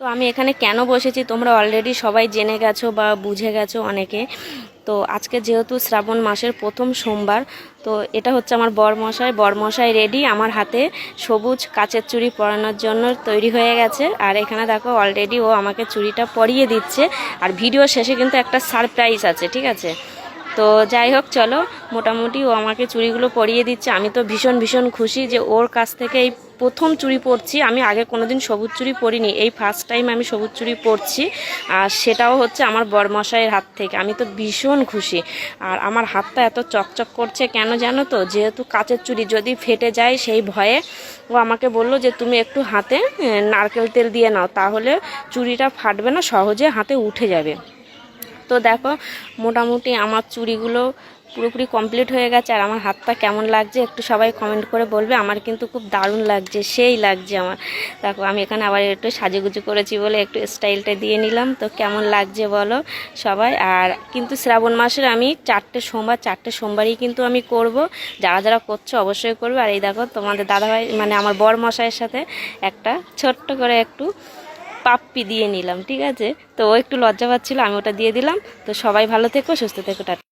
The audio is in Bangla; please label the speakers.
Speaker 1: তো আমি এখানে কেন বসেছি তোমরা অলরেডি সবাই জেনে গেছো বা বুঝে গেছো অনেকে। তো আজকে যেহেতু শ্রাবণ মাসের প্রথম সোমবার, তো এটা হচ্ছে আমার বরমশাই রেডি আমার হাতে সবুজ কাচের চুড়ি পরানোর জন্য তৈরি হয়ে গেছে। আর এখানে দেখো অলরেডি ও আমাকে চুড়িটা পরিয়ে দিচ্ছে। আর ভিডিও শেষে কিন্তু একটা সারপ্রাইজ আছে, ঠিক আছে? তো যাই হোক, চলো, মোটামুটি ও আমাকে চুড়িগুলো পরিয়ে দিচ্ছে। আমি তো ভীষণ ভীষণ খুশি যে ওর কাছ থেকে এই প্রথম চুড়ি পরছি। আমি আগে কোনোদিন সবুজ চুড়ি পরিনি, এই ফার্স্ট টাইম আমি সবুজ চুড়ি পরছি, আর সেটাও হচ্ছে আমার বরমশাইয়ের হাত থেকে। আমি তো ভীষণ খুশি। আর আমার হাতটা এত চকচক করছে কেন জানো তো? যেহেতু কাচের চুড়ি, যদি ফেটে যায় সেই ভয়ে ও আমাকে বললো যে তুমি একটু হাতে নারকেল তেল দিয়ে নাও, তাহলে চুড়িটা ফাটবে না, সহজে হাতে উঠে যাবে। তো দেখো, মোটামুটি আমার চুড়িগুলো পুরোপুরি কমপ্লিট হয়ে গেছে। আর আমার হাতটা কেমন লাগছে একটু সবাই কমেন্ট করে বলবে। আমার কিন্তু খুব দারুণ লাগছে, সেই লাগছে আমার। দেখো, আমি এখানে আবার একটু সাজুগুজু করেছি বলে একটু স্টাইলটা দিয়ে নিলাম। তো কেমন লাগছে বলো সবাই। আর কিন্তু শ্রাবণ মাসের আমি 4টে সোমবারই কিন্তু আমি করব। যারা যারা করছো অবশ্যই করবে। আর এই দেখো, তোমাদের দাদাভাই মানে আমার বর মশাইয়ের সাথে একটা ছোট্ট করে একটু পাপ্পি দিয়ে নিলাম, ঠিক আছে? তো ও একটু লজ্জা পাচ্ছিল, আমি ওটা দিয়ে দিলাম। তো সবাই ভালো থেকো, সুস্থ থেকো, টাটা।